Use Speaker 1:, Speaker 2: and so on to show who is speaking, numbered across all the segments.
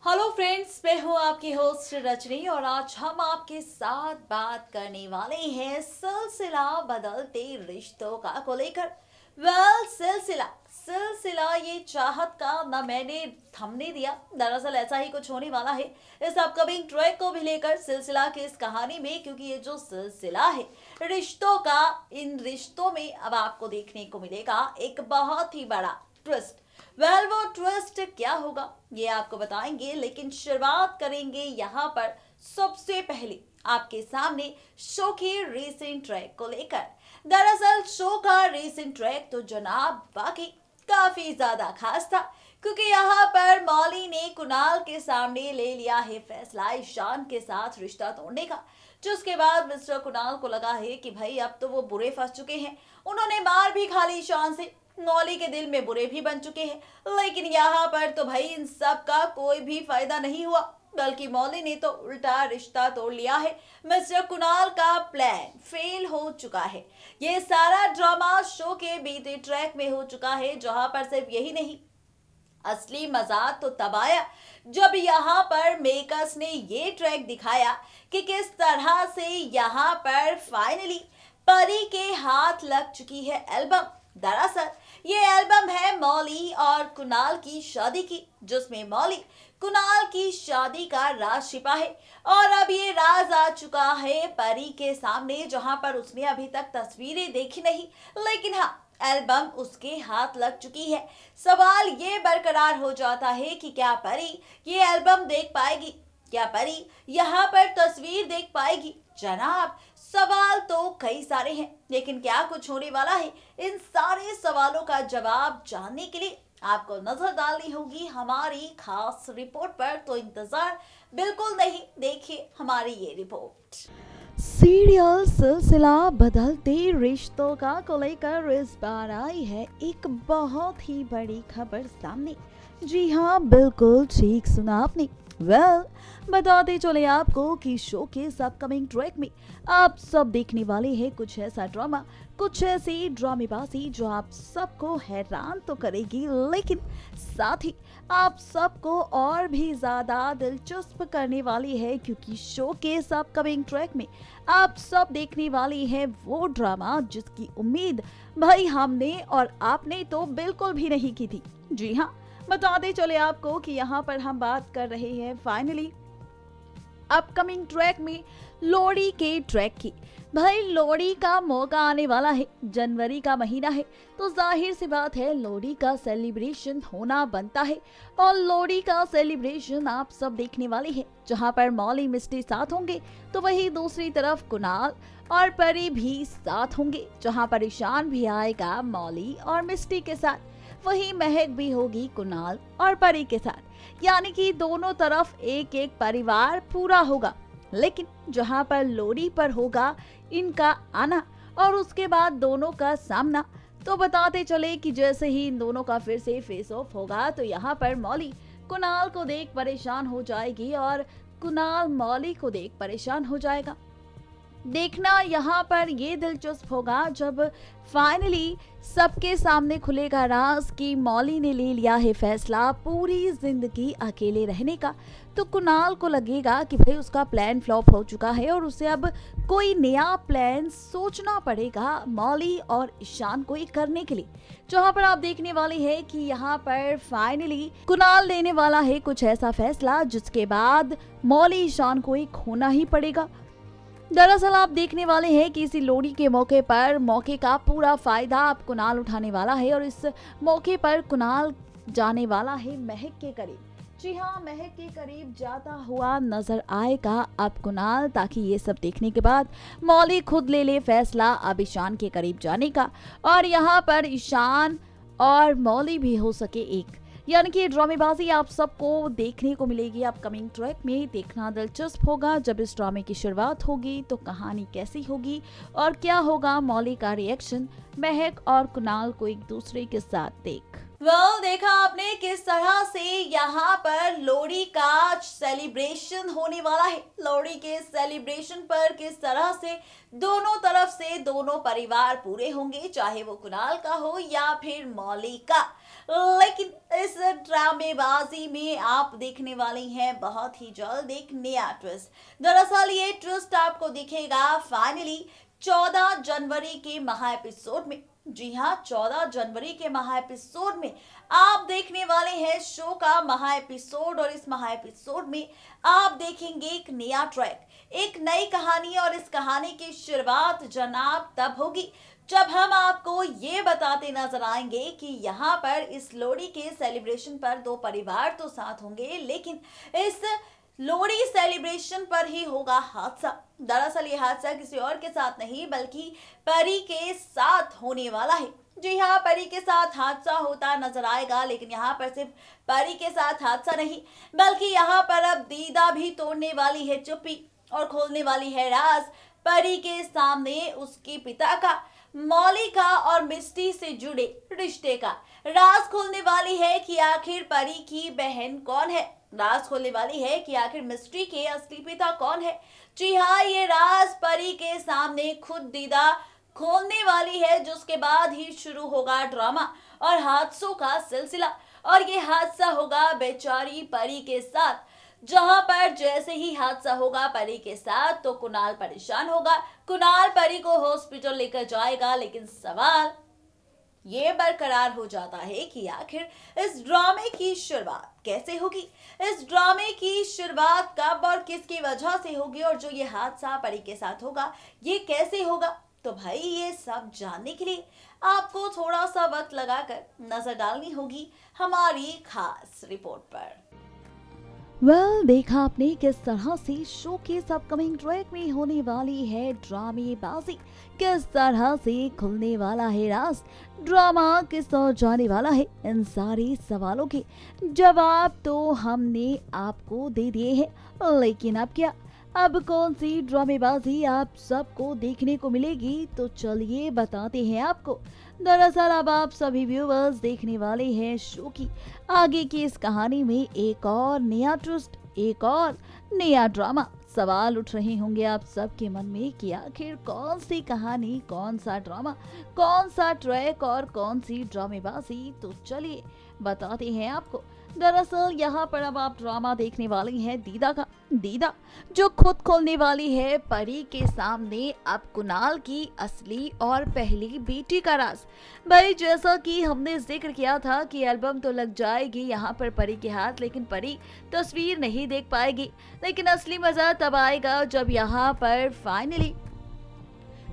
Speaker 1: Hello friends, मैं हूँ आपकी होस्ट रजनी और आज हम आपके साथ बात करने वाले हैं सिलसिला बदलते रिश्तों को लेकर। सिलसिला सिलसिला ये चाहत का ना मैंने थमने दिया। दरअसल ऐसा ही कुछ होने वाला है इस अपकमिंग ट्रैक को भी लेकर सिलसिला की इस कहानी में, क्योंकि ये जो सिलसिला है रिश्तों का, इन रिश्तों में अब आपको देखने को मिलेगा एक बहुत ही बड़ा ट्विस्ट। वो ट्विस्ट क्या होगा ये आपको बताएंगे, लेकिन शुरुआत करेंगे यहाँ पर सबसे पहले आपके सामने शो के रीसेंट ट्रैक को लेकर। दरअसल शो का रीसेंट ट्रैक तो जनाब वाकई काफी ज्यादा खास था, क्योंकि यहाँ पर मौली ने कुणाल के सामने ले लिया है फैसला ईशान के साथ रिश्ता तोड़ने का। जिसके बाद मिस्टर कुणाल को लगा है कि भाई अब तो वो बुरे फंस चुके हैं। उन्होंने मार भी खा ली ईशान से, मौली के दिल में बुरे भी बन चुके हैं, लेकिन यहाँ पर तो भाई इन सब का कोई भी फायदा नहीं हुआ, बल्कि मौली ने तो उल्टा रिश्ता तोड़ लिया है। मिस्टर कुणाल का प्लान फेल हो चुका है। ये सारा ड्रामा शो के बीते ट्रैक में हो चुका है, जहां पर सिर्फ यही नहीं, असली मजा तो तब आया जब यहाँ पर मेकर्स ने ये ट्रैक दिखाया कि किस तरह से यहाँ पर फाइनली परी के हाथ लग चुकी है एल्बम। दरअसल ये एल्बम है मौली और कुणाल की शादी की, जिसमें मौली कुणाल की शादी का राज छिपा है और अब ये राज आ चुका है परी के सामने, जहां पर उसने अभी तक तस्वीरें देखी नहीं, लेकिन हाँ एल्बम उसके हाथ लग चुकी है। सवाल ये बरकरार हो जाता है कि क्या परी ये एल्बम देख पाएगी, क्या परी यहाँ पर तस्वीर देख पाएगी। जनाब सवाल तो कई सारे हैं, लेकिन क्या कुछ होने वाला है, इन सारे सवालों का जवाब जानने के लिए आपको नजर डालनी होगी हमारी खास रिपोर्ट पर। तो इंतजार बिल्कुल नहीं, देखिए हमारी ये रिपोर्ट।
Speaker 2: सीरियल सिलसिला बदलते रिश्तों को लेकर इस बार आई है एक बहुत ही बड़ी खबर सामने। जी हाँ, बिल्कुल ठीक सुना आपने। बताते चले आपको कि शो के अपकमिंग ट्रैक में आप सब देखने वाले हैं कुछ ऐसा ड्रामा, कुछ ऐसी ड्रामेबाजी जो आप सबको हैरान तो करेगी, लेकिन साथ ही आप सबको और भी ज्यादा दिलचस्प करने वाली है, क्योंकि शो के अपकमिंग ट्रैक में आप सब देखने वाली है वो ड्रामा जिसकी उम्मीद भाई हमने और आपने तो बिल्कुल भी नहीं की थी। जी हाँ, बताते चले आपको कि यहाँ पर हम बात कर रहे हैं फाइनली अपकमिंग ट्रैक में लोहड़ी के ट्रैक की। भाई लोहड़ी का मौका आने वाला है, जनवरी का महीना है, तो जाहिर सी बात है लोहड़ी का सेलिब्रेशन होना बनता है। और लोहड़ी का सेलिब्रेशन आप सब देखने वाले हैं, जहां पर मौली मिस्टी साथ होंगे, तो वही दूसरी तरफ कुणाल और परी भी साथ होंगे, जहां पर ईशान भी आएगा मौली और मिस्टी के साथ, वही महक भी होगी कुणाल और परी के साथ। यानी कि दोनों तरफ एक एक परिवार पूरा होगा। लेकिन जहां पर लोहड़ी पर होगा इनका आना और उसके बाद दोनों का सामना, तो बताते चले कि जैसे ही इन दोनों का फिर से फेस ऑफ होगा, तो यहाँ पर मौली कुणाल को देख परेशान हो जाएगी और कुणाल मौली को देख परेशान हो जाएगा। देखना यहाँ पर ये दिलचस्प होगा जब फाइनली सबके सामने खुलेगा राज कि मौली ने ले लिया है फैसला पूरी जिंदगी अकेले रहने का। तो कुणाल को लगेगा कि भाई उसका प्लान फ्लॉप हो चुका है और उसे अब कोई नया प्लान सोचना पड़ेगा मौली और ईशान को एक करने के लिए। जहाँ पर आप देखने वाले हैं कि यहाँ पर फाइनली कुणाल लेने वाला है कुछ ऐसा फैसला जिसके बाद मौली ईशान को एक होना ही पड़ेगा। दरअसल आप देखने वाले हैं कि इसी लोहड़ी के मौके का पूरा फायदा आप कुणाल उठाने वाला है और इस मौके पर कुणाल जाने वाला है महक के करीब। जी हाँ, महक के करीब जाता हुआ नजर आएगा अब कुणाल, ताकि ये सब देखने के बाद मौली खुद ले फैसला अब ईशान के करीब जाने का और यहाँ पर ईशान और मौली भी हो सके एक। यानी कि ड्रामेबाजी आप सबको देखने को मिलेगी अपकमिंग ट्रैक में। देखना दिलचस्प होगा जब इस ड्रामे की शुरुआत होगी तो कहानी कैसी होगी और क्या होगा मौली का रिएक्शन महक और कुणाल को एक दूसरे के साथ देख।
Speaker 1: देखा आपने किस तरह से यहाँ पर लोहड़ी का सेलिब्रेशन होने वाला है। लोहड़ी के सेलिब्रेशन पर किस तरह से दोनों तरफ से दोनों परिवार पूरे होंगे, चाहे वो कुणाल का हो या फिर मौली का। लेकिन इस ड्रामेबाजी में आप देखने वाली हैं बहुत ही जल्द एक नया ट्विस्ट। दरअसल ये ट्विस्ट आपको दिखेगा फाइनली 14 जनवरी के महा एपिसोड में। जी हाँ, 14 जनवरी के महा एपिसोड में आप देखने वाले हैं शो का महा एपिसोड, और इस महा एपिसोड में आप देखेंगे एक नया ट्रैक, एक नई कहानी। और इस कहानी की शुरुआत जनाब तब होगी जब हम आपको ये बताते नजर आएंगे कि यहाँ पर इस लोहड़ी के सेलिब्रेशन पर दो परिवार तो साथ होंगे, लेकिन इस लोहड़ी सेलिब्रेशन पर ही होगा हादसा। दरअसल ये हादसा किसी और के साथ नहीं बल्कि परी के साथ होने वाला है। जी हाँ, परी के साथ हादसा होता नजर आएगा, लेकिन यहाँ पर सिर्फ परी के साथ हादसा नहीं बल्कि यहाँ पर अब दीदा भी तोड़ने वाली है चुप्पी और खोलने वाली है राज परी के सामने उसके पिता का, मौली का और मिस्टी से जुड़े रिश्ते का। राज खोलने वाली है कि आखिर परी की बहन कौन है, राज खोलने वाली है कि आखिर मिस्ट्री के असली पिता कौन है। जी हाँ, ये राज परी के सामने खुद दीदा खोलने वाली है, जिसके बाद ही शुरू होगा ड्रामा और हादसों का सिलसिला। और ये हादसा होगा बेचारी परी के साथ, जहां पर जैसे ही हादसा होगा परी के साथ तो कुणाल परेशान होगा। कुणाल परी को हॉस्पिटल लेकर जाएगा, लेकिन सवाल ये बरकरार हो जाता है कि आखिर इस ड्रामे की शुरुआत कैसे होगी, इस ड्रामे की शुरुआत कब और किसकी वजह से होगी, और जो ये हादसा परी के साथ होगा ये कैसे होगा। तो भाई ये सब जानने के लिए आपको थोड़ा सा वक्त लगाकर नजर डालनी होगी हमारी खास रिपोर्ट पर।
Speaker 2: देखा आपने किस तरह से शो के अपकमिंग ट्रैक में होने वाली है ड्रामेबाजी, किस तरह से खुलने वाला है राज, ड्रामा किस ओर जाने वाला है। इन सारे सवालों के जवाब तो हमने आपको दे दिए हैं, लेकिन अब क्या, अब कौन सी ड्रामेबाजी आप सबको देखने को मिलेगी, तो चलिए बताते हैं आपको। दरअसल अब आप सभी व्यूवर्स देखने वाले हैं शो की आगे की इस कहानी में एक और नया ट्विस्ट, एक और नया ड्रामा। सवाल उठ रहे होंगे आप सबके मन में कि आखिर कौन सी कहानी, कौन सा ड्रामा, कौन सा ट्रैक और कौन सी ड्रामेबाजी, तो चलिए बताते हैं आपको। दरअसल यहाँ पर अब आप ड्रामा देखने वाली हैं दीदा का, दीदा जो खुद खोलने वाली है परी के सामने अब कुणाल की असली और पहली बेटी का राज। भाई जैसा कि हमने जिक्र किया था कि एल्बम तो लग जाएगी यहाँ पर परी के हाथ, लेकिन परी तस्वीर नहीं देख पाएगी। लेकिन असली मजा तब आएगा जब यहाँ पर फाइनली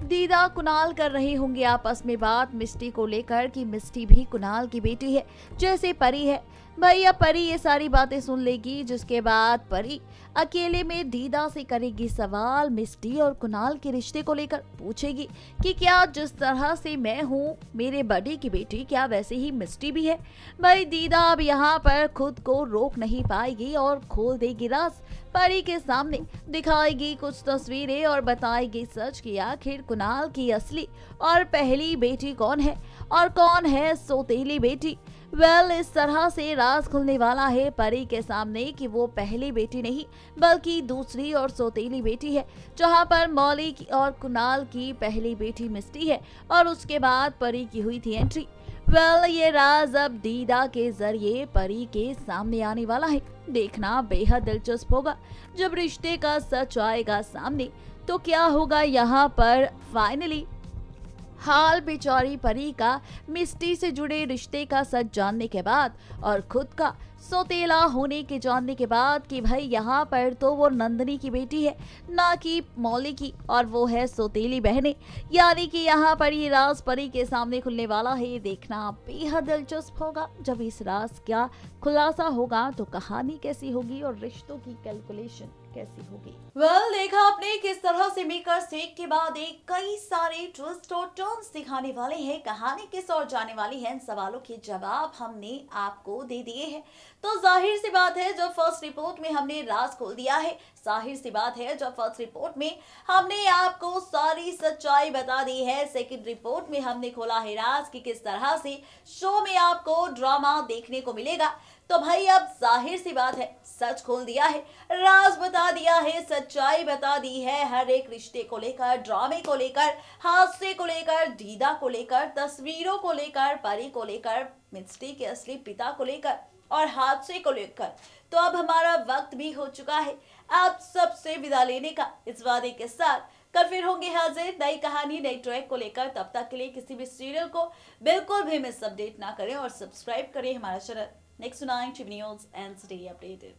Speaker 2: दीदा कुणाल कर रहे होंगे आपस में बात मिस्टी को लेकर कि मिस्टी भी कुणाल की बेटी है जैसे परी है। भैया परी ये सारी बातें सुन लेगी, जिसके बाद परी अकेले में दीदा से करेगी सवाल मिस्टी और कुणाल के रिश्ते को लेकर। पूछेगी कि क्या जिस तरह से मैं हूँ मेरे बड़ी की बेटी, क्या वैसे ही मिस्टी भी है। भाई दीदा अब यहाँ पर खुद को रोक नहीं पाएगी और खोल देगी राज परी के सामने, दिखाएगी कुछ तस्वीरें और बताएगी सच कि आखिर कुणाल की असली और पहली बेटी कौन है और कौन है सौतेली बेटी। इस तरह से राज खुलने वाला है परी के सामने कि वो पहली बेटी नहीं बल्कि दूसरी और सौतेली बेटी है, जहां पर मौली की और कुणाल की पहली बेटी मिस्टी है और उसके बाद परी की हुई थी एंट्री। ये राज अब दीदा के जरिए परी के सामने आने वाला है। देखना बेहद दिलचस्प होगा जब रिश्ते का सच आएगा सामने, तो क्या होगा यहाँ पर फाइनली हाल बेचारी परी का मिस्टी से जुड़े रिश्ते का सच जानने के बाद और खुद का सौतेला होने के जानने के बाद कि भाई यहाँ पर तो वो नंदनी की बेटी है ना कि मौली की, और वो है सौतेली बहनें, यानी कि यहाँ पर ये राज परी के सामने खुलने वाला है। देखना बेहद दिलचस्प होगा जब इस राज का खुलासा होगा तो कहानी कैसी होगी और रिश्तों की कैलकुलेशन कैसी होगी।
Speaker 1: देखा आपने किस तरह से मेकर्स एक के बाद एक कई सारे ट्विस्ट और टर्न्स दिखाने वाले हैं, कहानी किस ओर जाने वाली है, इन सवालों के जवाब हमने आपको दे दिए हैं। तो जाहिर सी बात है जब फर्स्ट रिपोर्ट में हमने राज खोल दिया है, जाहिर सी बात है जब फर्स्ट रिपोर्ट में हमने आपको सारी सच्चाई बता दी है, सेकंड रिपोर्ट में हमने खोला है राज कि किस तरह से शो में आपको ड्रामा देखने को मिलेगा। तो भाई अब जाहिर सी बात है सच खोल दिया है, राज बता दिया है, सच्चाई बता दी है, हर एक रिश्ते को लेकर, ड्रामे को लेकर, हादसे को लेकर, दीदा को लेकर, तस्वीरों को लेकर, परी को लेकर, मिस्टी के असली पिता को लेकर और हादसे को लेकर। तो अब हमारा वक्त भी हो चुका है आप सबसे विदा लेने का, इस वादे के साथ कल फिर होंगे हाजिर नई कहानी नई ट्रैक को लेकर। तब तक के लिए किसी भी सीरियल को बिल्कुल भी मिस अपडेट ना करें और सब्सक्राइब करें हमारा channel next 9 news and stay updated.